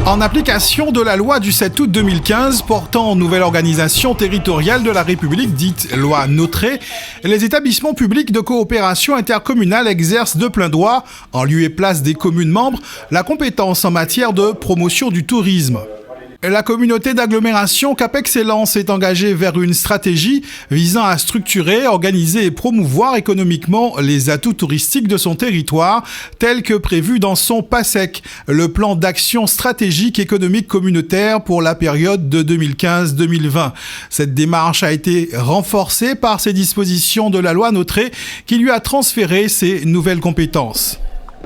En application de la loi du 7 août 2015 portant nouvelle organisation territoriale de la République, dite loi Notré, les établissements publics de coopération intercommunale exercent de plein droit, en lieu et place des communes membres, la compétence en matière de promotion du tourisme. La communauté d'agglomération Cap Excellence est engagée vers une stratégie visant à structurer, organiser et promouvoir économiquement les atouts touristiques de son territoire, tel que prévu dans son PASEC, le plan d'action stratégique économique communautaire pour la période de 2015-2020. Cette démarche a été renforcée par ces dispositions de la loi Notré qui lui a transféré ses nouvelles compétences.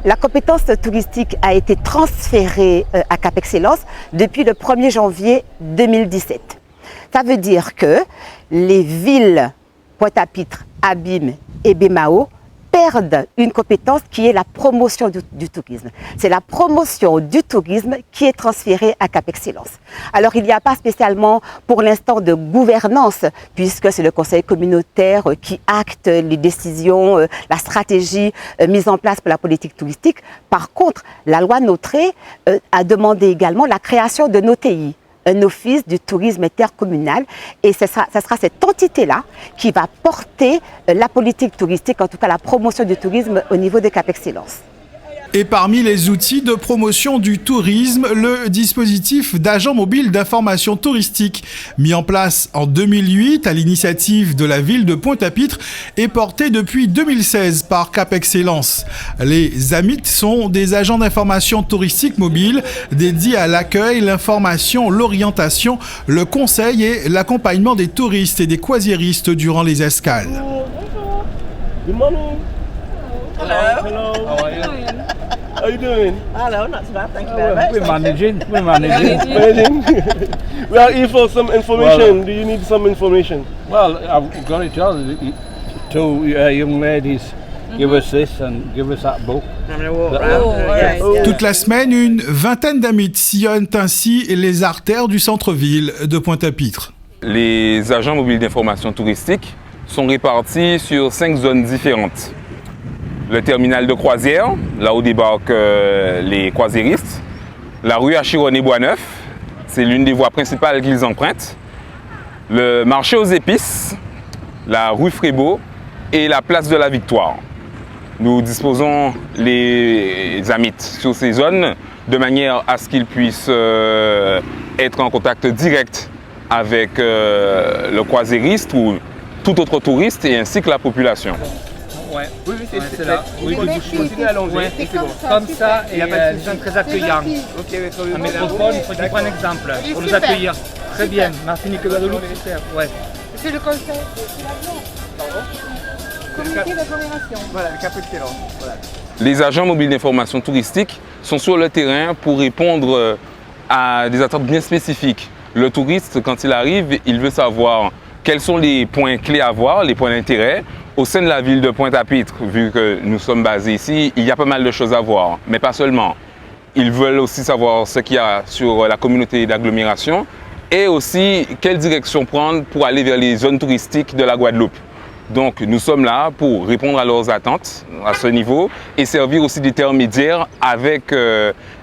La compétence touristique a été transférée à Cap Excellence depuis le 1er janvier 2017. Ça veut dire que les villes Pointe-à-Pitre, Abîme et Bémao perdent une compétence qui est la promotion du tourisme. C'est la promotion du tourisme qui est transférée à Cap Excellence. Alors il n'y a pas spécialement pour l'instant de gouvernance puisque c'est le conseil communautaire qui acte les décisions, la stratégie mise en place pour la politique touristique. Par contre, la loi Notré a demandé également la création de l'OTI, un office du tourisme intercommunal, et ce sera cette entité-là qui va porter la politique touristique, en tout cas la promotion du tourisme au niveau de Cap Excellence. Et parmi les outils de promotion du tourisme, le dispositif d'agent mobile d'information touristique, mis en place en 2008 à l'initiative de la ville de Pointe-à-Pitre, est porté depuis 2016 par Cap Excellence. Les AMIT sont des agents d'information touristique mobile dédiés à l'accueil, l'information, l'orientation, le conseil et l'accompagnement des touristes et des croisiéristes durant les escales. Good morning. Hello. Hello. How are you? How are you doing? Hello, not too bad, thank you very much. We're managing. We are here for some information. Do you need some information? Well, I've got it all. Two young ladies give us this and give us that book. I'm going to walk around. Yes. Toute la semaine, une vingtaine d'AMIT sillonnent ainsi les artères du centre-ville de Pointe-à-Pitre. Les agents mobiles d'information touristique sont répartis sur 5 zones différentes. Le terminal de croisière, là où débarquent les croisiéristes. La rue Achironnet-Boisneuf, c'est l'une des voies principales qu'ils empruntent. Le marché aux épices, la rue Frébeau et la place de la Victoire. Nous disposons les AMIT sur ces zones de manière à ce qu'ils puissent être en contact direct avec le croisiériste ou tout autre touriste et ainsi que la population. Ouais. Oui, c'est là. Oui, continuez à allonger. Ouais, c'est bon. Comme ça, et ils sont très accueillants. Un métropole, il faut qu'il prenne exemple pour nous accueillir. Très bien. Martinique et Guadeloupe, super. Ouais. C'est le conseil, c'est l'avion. Comité d'agglomération. Voilà, le Cap Excellence. Voilà. Les agents mobiles d'information touristique sont sur le terrain pour répondre à des attentes bien spécifiques. Le touriste, quand il arrive, il veut savoir quels sont les points clés à voir, les points d'intérêt. Au sein de la ville de Pointe-à-Pitre, vu que nous sommes basés ici, il y a pas mal de choses à voir, mais pas seulement. Ils veulent aussi savoir ce qu'il y a sur la communauté d'agglomération et aussi quelle direction prendre pour aller vers les zones touristiques de la Guadeloupe. Donc nous sommes là pour répondre à leurs attentes à ce niveau et servir aussi d'intermédiaire avec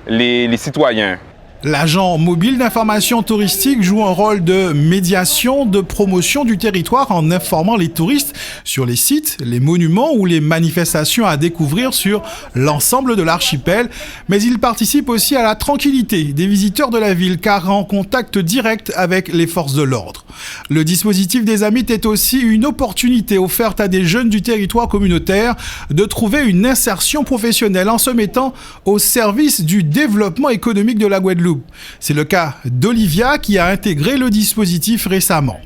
les citoyens. L'agent mobile d'information touristique joue un rôle de médiation, de promotion du territoire en informant les touristes sur les sites, les monuments ou les manifestations à découvrir sur l'ensemble de l'archipel. Mais il participe aussi à la tranquillité des visiteurs de la ville car en contact direct avec les forces de l'ordre. Le dispositif des AMIT est aussi une opportunité offerte à des jeunes du territoire communautaire de trouver une insertion professionnelle en se mettant au service du développement économique de la Guadeloupe. C'est le cas d'Olivia qui a intégré le dispositif récemment.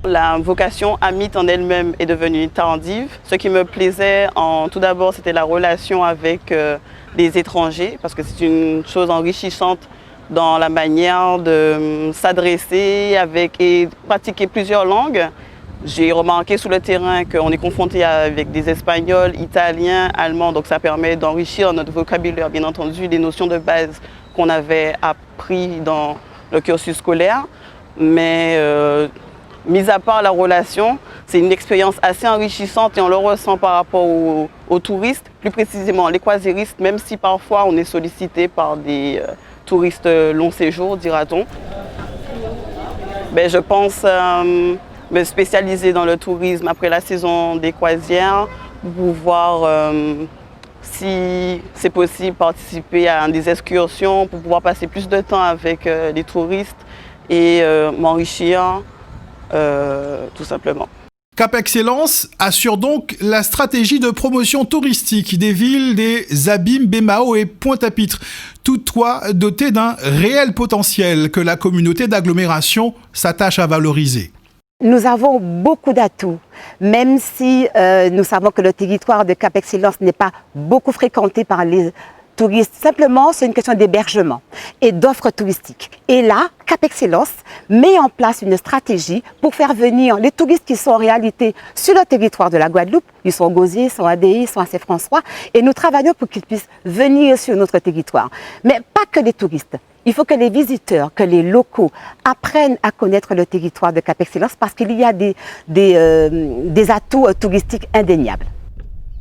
La vocation AMIT en elle-même est devenue tardive. Ce qui me plaisait, tout d'abord, c'était la relation avec les étrangers, parce que c'est une chose enrichissante dans la manière de s'adresser avec et pratiquer plusieurs langues. J'ai remarqué sur le terrain qu'on est confronté avec des Espagnols, Italiens, Allemands, donc ça permet d'enrichir notre vocabulaire, bien entendu, les notions de base qu'on avait appris dans le cursus scolaire. Mais mis à part la relation, c'est une expérience assez enrichissante et on le ressent par rapport aux touristes, plus précisément les croisiéristes, même si parfois on est sollicité par des touristes long séjour, dira-t-on. Je pense me spécialiser dans le tourisme après la saison des croisières pour pouvoir, si c'est possible, participer à des excursions, pour pouvoir passer plus de temps avec les touristes et m'enrichir tout simplement. Cap Excellence assure donc la stratégie de promotion touristique des villes des Abîmes, Bémao et Pointe-à-Pitre, toutes trois dotées d'un réel potentiel que la communauté d'agglomération s'attache à valoriser. Nous avons beaucoup d'atouts, même si nous savons que le territoire de Cap Excellence n'est pas beaucoup fréquenté par les touristes. Simplement, c'est une question d'hébergement et d'offres touristiques. Et là, Cap Excellence met en place une stratégie pour faire venir les touristes qui sont en réalité sur le territoire de la Guadeloupe. Ils sont Gosier, ils sont ADI, ils sont à Saint-François. Et nous travaillons pour qu'ils puissent venir sur notre territoire. Mais pas que les touristes. Il faut que les visiteurs, que les locaux apprennent à connaître le territoire de Cap Excellence parce qu'il y a des atouts touristiques indéniables.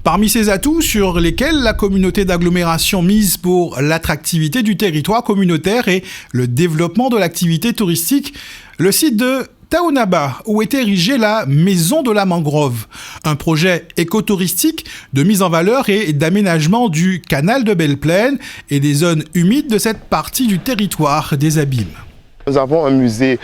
Parmi ces atouts sur lesquels la communauté d'agglomération mise pour l'attractivité du territoire communautaire et le développement de l'activité touristique, le site de Taonaba, où est érigée la Maison de la Mangrove, un projet écotouristique de mise en valeur et d'aménagement du canal de Belle-Plaine et des zones humides de cette partie du territoire des Abîmes. Nous avons un musée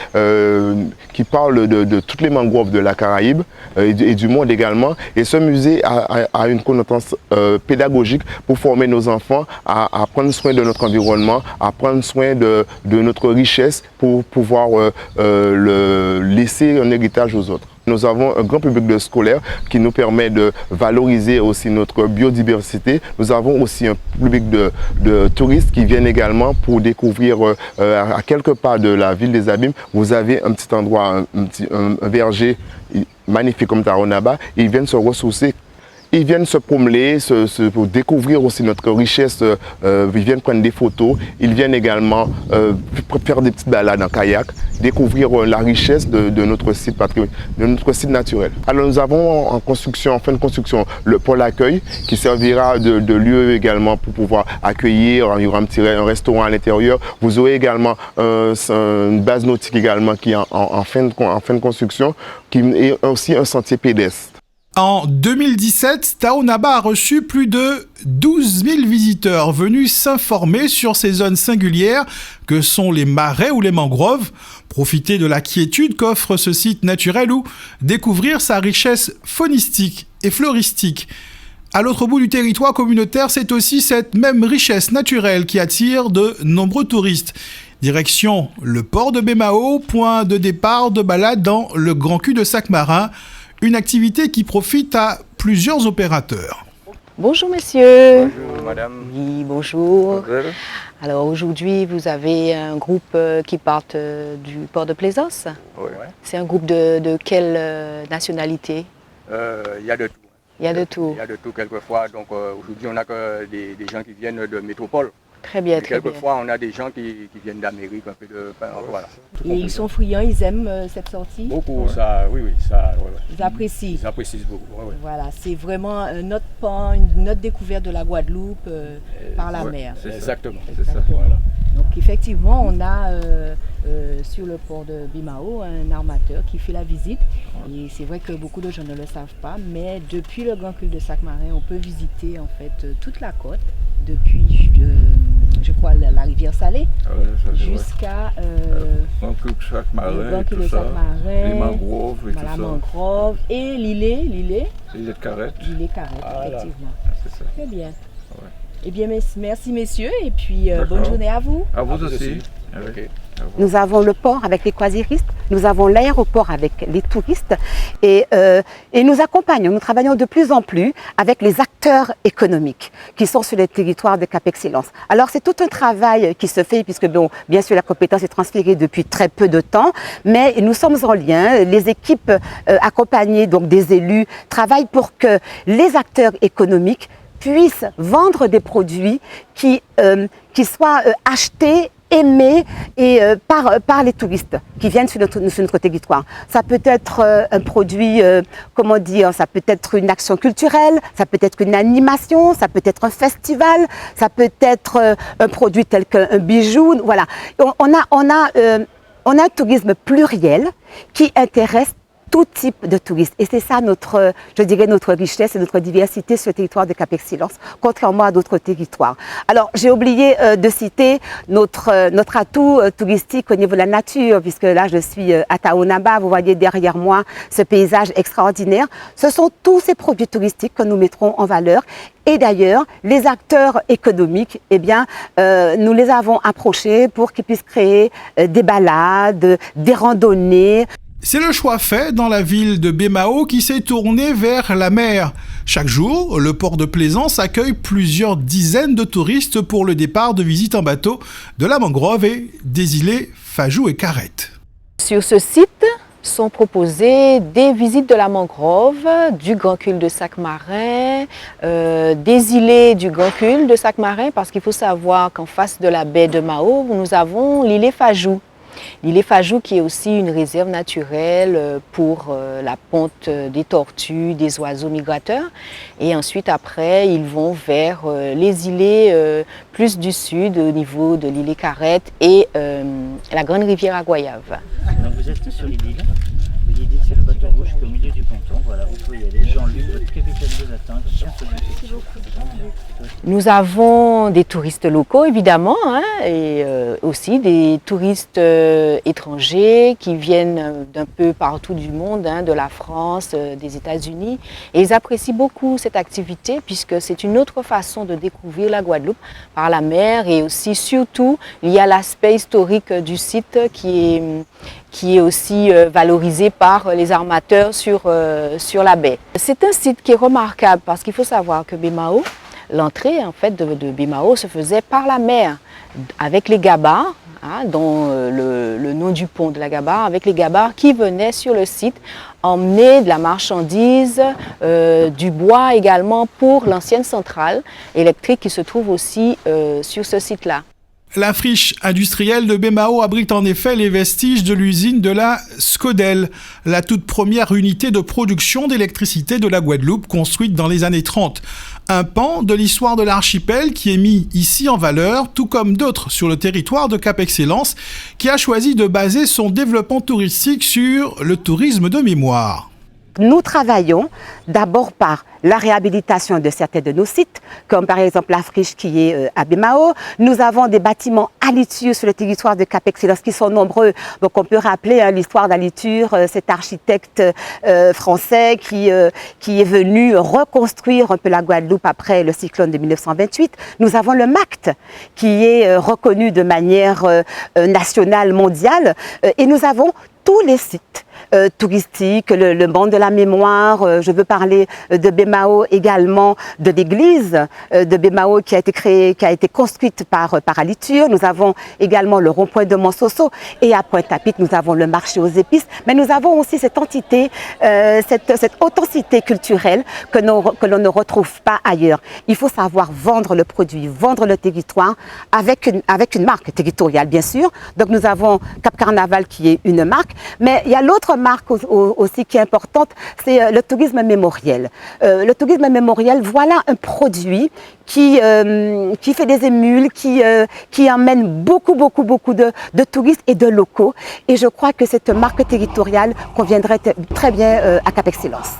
qui parle de toutes les mangroves de la Caraïbe et du monde également. Et ce musée a une connotation pédagogique pour former nos enfants à prendre soin de notre environnement, à prendre soin de notre richesse pour pouvoir laisser un héritage aux autres. Nous avons un grand public de scolaires qui nous permet de valoriser aussi notre biodiversité. Nous avons aussi un public de touristes qui viennent également pour découvrir à quelques pas de la ville des Abîmes. Vous avez un petit endroit, un verger magnifique comme Taonaba. Ils viennent se ressourcer. Ils viennent se promener, pour découvrir aussi notre richesse, ils viennent prendre des photos, ils viennent également faire des petites balades en kayak, découvrir la richesse de notre site naturel. Alors nous avons en fin de construction, le pôle accueil qui servira de lieu également pour pouvoir accueillir, il y aura un restaurant à l'intérieur. Vous aurez également une base nautique également qui est en fin de construction, qui est aussi un sentier pédestre. En 2017, Taonaba a reçu plus de 12 000 visiteurs venus s'informer sur ces zones singulières que sont les marais ou les mangroves, profiter de la quiétude qu'offre ce site naturel ou découvrir sa richesse faunistique et floristique. À l'autre bout du territoire communautaire, c'est aussi cette même richesse naturelle qui attire de nombreux touristes. Direction le port de Bémao, point de départ de balade dans le Grand Cul de Sac-Marin. Une activité qui profite à plusieurs opérateurs. Bonjour monsieur. Bonjour madame. Oui, bonjour. Bonjour. Alors aujourd'hui vous avez un groupe qui part du port de Plaisance. Oui. C'est un groupe de quelle nationalité? Il y a de tout. Il y a de tout. Il y a de tout quelquefois. Donc aujourd'hui on n'a que des gens qui viennent de métropole. Très bien, très bien. Quelquefois, on a des gens qui viennent d'Amérique, un peu de... voilà. Et ils sont friands, ils aiment cette sortie? Beaucoup, ça, oui, ça... Ouais. Ils apprécient? Ils apprécient beaucoup, ouais. Voilà, c'est vraiment un autre pan, une autre découverte de la Guadeloupe par la mer. Exactement, c'est ça, voilà. Donc effectivement, on a sur le port de Bémao un armateur qui fait la visite. Et c'est vrai que beaucoup de gens ne le savent pas, mais depuis le Grand Cul de Sac-Marin, on peut visiter en fait toute la côte, depuis je crois la rivière Salée jusqu'à Grand Cul de Sac-Marin, tout ça, les mangroves et voilà, tout ça. Mangroves et l'îlet de Carrette. L'îlet Carrette, effectivement. C'est ça. Très bien. Ouais. Eh bien, merci messieurs et puis bonne journée à vous. À vous aussi. Okay. Nous avons le port avec les croisiéristes, nous avons l'aéroport avec les touristes et nous accompagnons, nous travaillons de plus en plus avec les acteurs économiques qui sont sur les territoires de Cap Excellence. Alors c'est tout un travail qui se fait puisque bon, bien sûr la compétence est transférée depuis très peu de temps, mais nous sommes en lien, les équipes accompagnées donc des élus travaillent pour que les acteurs économiques puissent vendre des produits qui soient achetés, aimés et par les touristes qui viennent sur notre territoire. Ça peut être un produit, comment dire, ça peut être une action culturelle, ça peut être une animation, ça peut être un festival, ça peut être un produit tel qu'un bijou. Voilà, on a un tourisme pluriel qui intéresse tout type de touristes. Et c'est ça notre, je dirais, notre richesse et notre diversité sur le territoire de Cap Excellence, contrairement à d'autres territoires. Alors, j'ai oublié de citer notre atout touristique au niveau de la nature, puisque là, je suis à Taonaba, vous voyez derrière moi ce paysage extraordinaire. Ce sont tous ces produits touristiques que nous mettrons en valeur. Et d'ailleurs, les acteurs économiques, eh bien, nous les avons approchés pour qu'ils puissent créer des balades, des randonnées. C'est le choix fait dans la ville de Bemao qui s'est tournée vers la mer. Chaque jour, le port de Plaisance accueille plusieurs dizaines de touristes pour le départ de visite en bateau de la Mangrove et des îlets Fajou et Carrette. Sur ce site sont proposées des visites de la Mangrove, du Grand Cul de Sac-Marin, des îlets du Grand Cul de Sac-Marin, parce qu'il faut savoir qu'en face de la baie de Mao, nous avons l'îlet Fajou. L'îlet Fajou qui est aussi une réserve naturelle pour la ponte des tortues, des oiseaux migrateurs. Et ensuite, après, ils vont vers les îlets plus du sud, au niveau de l'îlet Carrette et la grande rivière à Goyave. Donc vous êtes sur l'île. L'île, c'est le bateau rouge qui est au milieu du ponton. Voilà, vous pouvez y aller. Jean-Luc, votre capitaine vous attend. Nous avons des touristes locaux, évidemment, hein, et aussi des touristes étrangers qui viennent d'un peu partout du monde, hein, de la France, des États-Unis. Et ils apprécient beaucoup cette activité puisque c'est une autre façon de découvrir la Guadeloupe par la mer et aussi, surtout, il y a l'aspect historique du site qui est aussi valorisé par les armateurs sur la baie. C'est un site qui est remarquable parce qu'il faut savoir que Bemao, l'entrée en fait de Bemao se faisait par la mer avec les gabarres, hein, dont le nom du pont de la Gabarre, avec les gabarres qui venaient sur le site emmener de la marchandise, du bois également pour l'ancienne centrale électrique qui se trouve aussi sur ce site-là. La friche industrielle de Bemao abrite en effet les vestiges de l'usine de la Scodel, la toute première unité de production d'électricité de la Guadeloupe construite dans les années 30. Un pan de l'histoire de l'archipel qui est mis ici en valeur, tout comme d'autres sur le territoire de Cap Excellence, qui a choisi de baser son développement touristique sur le tourisme de mémoire. Nous travaillons d'abord par la réhabilitation de certains de nos sites, comme par exemple la friche qui est à Bemao. Nous avons des bâtiments halitueux sur le territoire de Cap Excellence qui sont nombreux. Donc on peut rappeler l'histoire d'Aliture, cet architecte français qui est venu reconstruire un peu la Guadeloupe après le cyclone de 1928. Nous avons le MACT qui est reconnu de manière nationale, mondiale. Et nous avons tous les sites touristiques, le banc de la mémoire, je veux parler de Bemao également, de l'église de Bemao qui a été construite par Aliture. Nous avons également le rond-point de Monsoso et à Pointe-à-Pitre, nous avons le marché aux épices, mais nous avons aussi cette entité, cette authenticité culturelle que l'on ne retrouve pas ailleurs. Il faut savoir vendre le produit, vendre le territoire avec une marque territoriale, bien sûr. Donc nous avons Cap Carnaval qui est une marque, mais il y a l'autre marque aussi qui est importante, c'est le tourisme mémoriel. Le tourisme mémoriel, voilà un produit qui fait des émules, qui emmène beaucoup de touristes et de locaux. Et je crois que cette marque territoriale conviendrait très bien à Cap Excellence.